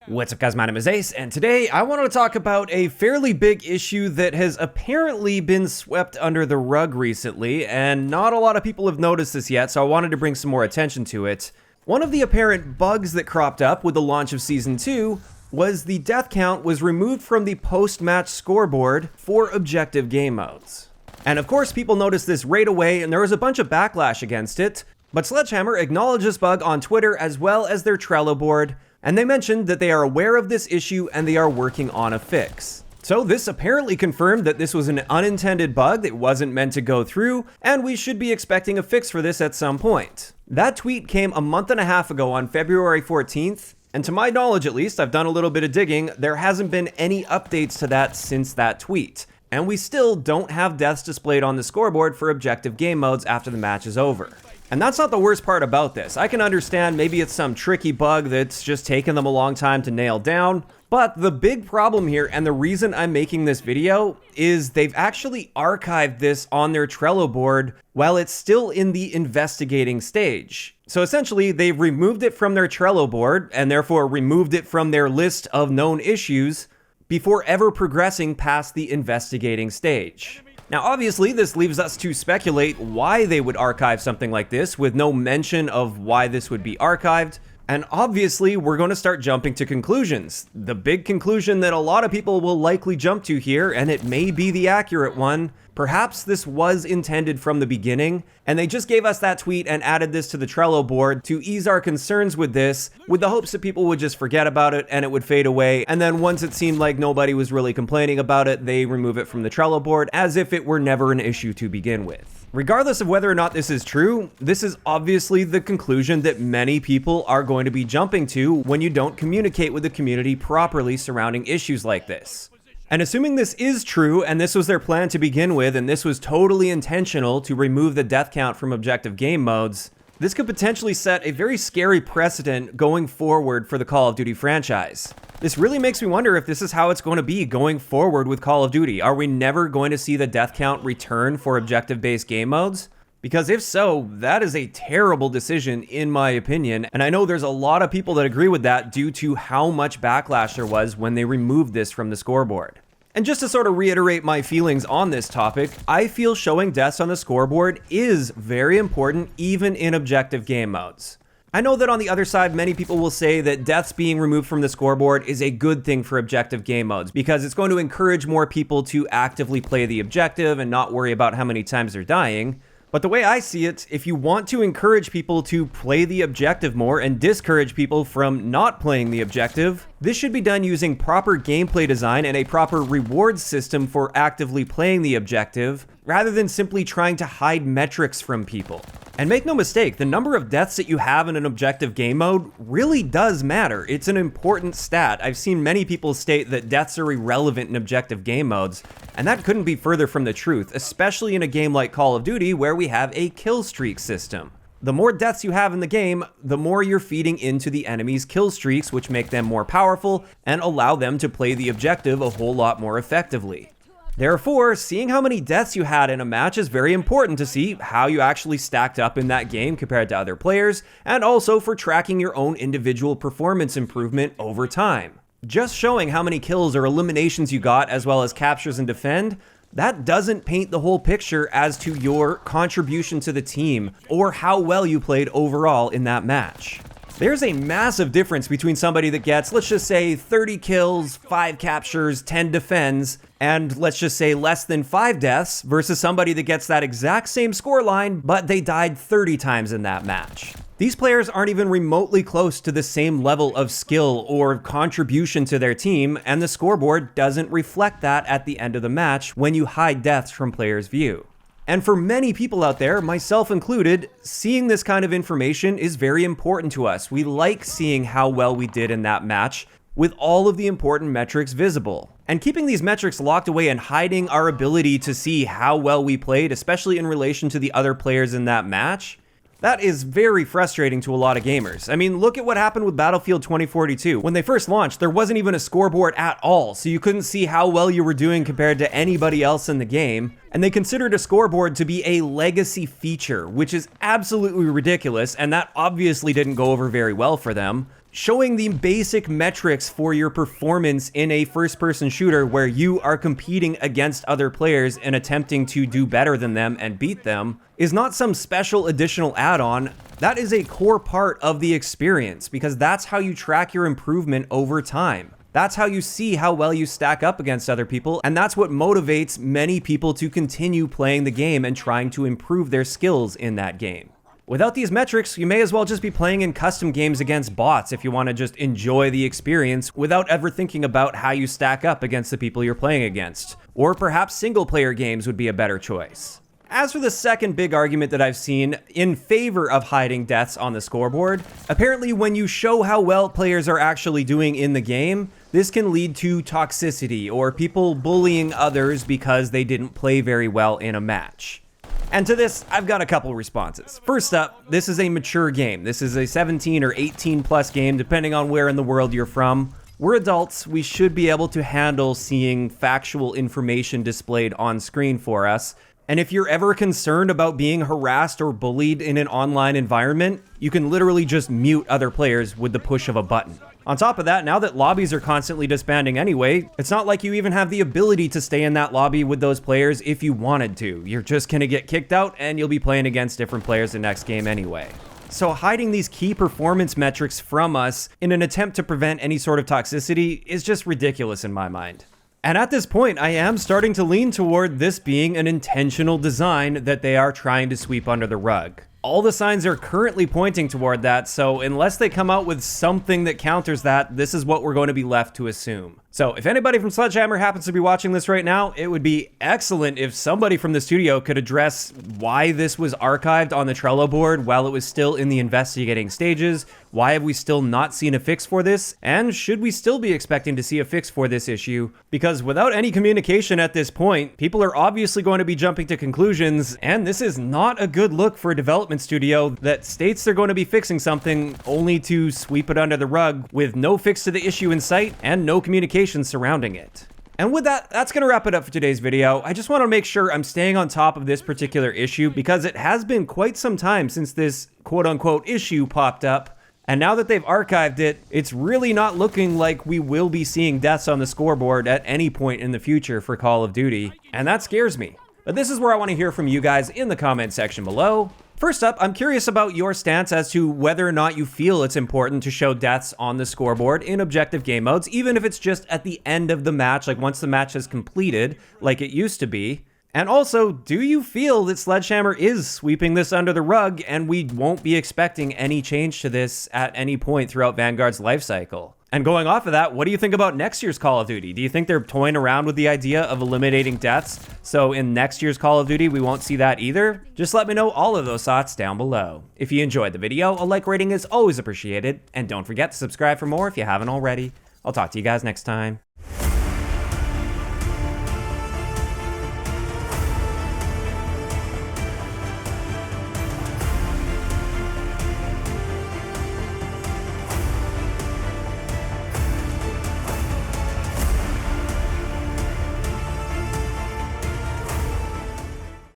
What's up guys, my name is Ace, and today I wanted to talk about a fairly big issue that has apparently been swept under the rug recently, and not a lot of people have noticed this yet, so I wanted to bring some more attention to it. One of the apparent bugs that cropped up with the launch of Season 2 was the death count was removed from the post-match scoreboard for objective game modes. And of course people noticed this right away, and there was a bunch of backlash against it, but Sledgehammer acknowledged this bug on Twitter as well as their Trello board, and they mentioned that they are aware of this issue and they are working on a fix. So this apparently confirmed that this was an unintended bug that wasn't meant to go through, and we should be expecting a fix for this at some point. That tweet came a month and a half ago on February 14th, and to my knowledge at least, I've done a little bit of digging, there hasn't been any updates to that since that tweet. And we still don't have deaths displayed on the scoreboard for objective game modes after the match is over. And that's not the worst part about this. I can understand maybe it's some tricky bug that's just taken them a long time to nail down, but the big problem here, and the reason I'm making this video, is they've actually archived this on their Trello board while it's still in the investigating stage. So essentially, they've removed it from their Trello board, and therefore removed it from their list of known issues, before ever progressing past the investigating stage. Now obviously this leaves us to speculate why they would archive something like this with no mention of why this would be archived, and obviously we're going to start jumping to conclusions. The big conclusion that a lot of people will likely jump to here, and it may be the accurate one, perhaps this was intended from the beginning, and they just gave us that tweet and added this to the Trello board to ease our concerns with this, with the hopes that people would just forget about it and it would fade away, and then once it seemed like nobody was really complaining about it, they remove it from the Trello board as if it were never an issue to begin with. Regardless of whether or not this is true, this is obviously the conclusion that many people are going to be jumping to when you don't communicate with the community properly surrounding issues like this. And assuming this is true, and this was their plan to begin with, and this was totally intentional to remove the death count from objective game modes, this could potentially set a very scary precedent going forward for the Call of Duty franchise. This really makes me wonder if this is how it's going to be going forward with Call of Duty. Are we never going to see the death count return for objective-based game modes? Because if so, that is a terrible decision in my opinion, and I know there's a lot of people that agree with that due to how much backlash there was when they removed this from the scoreboard. And just to sort of reiterate my feelings on this topic, I feel showing deaths on the scoreboard is very important even in objective game modes. I know that on the other side, many people will say that deaths being removed from the scoreboard is a good thing for objective game modes because it's going to encourage more people to actively play the objective and not worry about how many times they're dying. But the way I see it, if you want to encourage people to play the objective more and discourage people from not playing the objective, this should be done using proper gameplay design and a proper reward system for actively playing the objective, rather than simply trying to hide metrics from people. And make no mistake, the number of deaths that you have in an objective game mode really does matter. It's an important stat. I've seen many people state that deaths are irrelevant in objective game modes, and that couldn't be further from the truth, especially in a game like Call of Duty where we have a kill streak system. The more deaths you have in the game, the more you're feeding into the enemy's kill streaks, which make them more powerful and allow them to play the objective a whole lot more effectively. Therefore, seeing how many deaths you had in a match is very important to see how you actually stacked up in that game compared to other players, and also for tracking your own individual performance improvement over time. Just showing how many kills or eliminations you got as well as captures and defend, that doesn't paint the whole picture as to your contribution to the team or how well you played overall in that match. There's a massive difference between somebody that gets, let's just say, 30 kills, 5 captures, 10 defends, and let's just say less than 5 deaths, versus somebody that gets that exact same scoreline, but they died 30 times in that match. These players aren't even remotely close to the same level of skill or contribution to their team, and the scoreboard doesn't reflect that at the end of the match when you hide deaths from players' view. And for many people out there, myself included, seeing this kind of information is very important to us. We like seeing how well we did in that match with all of the important metrics visible. And keeping these metrics locked away and hiding our ability to see how well we played, especially in relation to the other players in that match, that is very frustrating to a lot of gamers. I mean, look at what happened with Battlefield 2042. When they first launched, there wasn't even a scoreboard at all, so you couldn't see how well you were doing compared to anybody else in the game. And they considered a scoreboard to be a legacy feature, which is absolutely ridiculous, and that obviously didn't go over very well for them. showing the basic metrics for your performance in a first-person shooter where you are competing against other players and attempting to do better than them and beat them is not some special additional add-on. That is a core part of the experience because that's how you track your improvement over time. That's how you see how well you stack up against other people, and that's what motivates many people to continue playing the game and trying to improve their skills in that game. Without these metrics, you may as well just be playing in custom games against bots if you want to just enjoy the experience without ever thinking about how you stack up against the people you're playing against. Or perhaps single-player games would be a better choice. As for the second big argument that I've seen in favor of hiding deaths on the scoreboard, apparently when you show how well players are actually doing in the game, this can lead to toxicity or people bullying others because they didn't play very well in a match. And to this, I've got a couple responses. First up, this is a mature game. This is a 17 or 18 plus game, depending on where in the world you're from. We're adults, we should be able to handle seeing factual information displayed on screen for us. And if you're ever concerned about being harassed or bullied in an online environment, you can literally just mute other players with the push of a button. On top of that, now that lobbies are constantly disbanding anyway, it's not like you even have the ability to stay in that lobby with those players if you wanted to. You're just gonna get kicked out and you'll be playing against different players the next game anyway. So hiding these key performance metrics from us in an attempt to prevent any sort of toxicity is just ridiculous in my mind. And at this point, I am starting to lean toward this being an intentional design that they are trying to sweep under the rug. All the signs are currently pointing toward that, so unless they come out with something that counters that, this is what we're going to be left to assume. So if anybody from Sledgehammer happens to be watching this right now, it would be excellent if somebody from the studio could address why this was archived on the Trello board while it was still in the investigating stages. Why have we still not seen a fix for this? And should we still be expecting to see a fix for this issue? Because without any communication at this point, people are obviously going to be jumping to conclusions, and this is not a good look for a development studio that states they're going to be fixing something only to sweep it under the rug with no fix to the issue in sight and no communication surrounding it. And with that, that's going to wrap it up for today's video. I just want to make sure I'm staying on top of this particular issue because it has been quite some time since this quote-unquote issue popped up. And now that they've archived it, it's really not looking like we will be seeing deaths on the scoreboard at any point in the future for Call of Duty. And that scares me. But this is where I want to hear from you guys in the comment section below. First up, I'm curious about your stance as to whether or not you feel it's important to show deaths on the scoreboard in objective game modes, even if it's just at the end of the match, like once the match has completed, like it used to be. And also, do you feel that Sledgehammer is sweeping this under the rug and we won't be expecting any change to this at any point throughout Vanguard's life cycle? And going off of that, what do you think about next year's Call of Duty? Do you think they're toying around with the idea of eliminating deaths? So in next year's Call of Duty, we won't see that either? Just let me know all of those thoughts down below. If you enjoyed the video, a like rating is always appreciated. And don't forget to subscribe for more if you haven't already. I'll talk to you guys next time.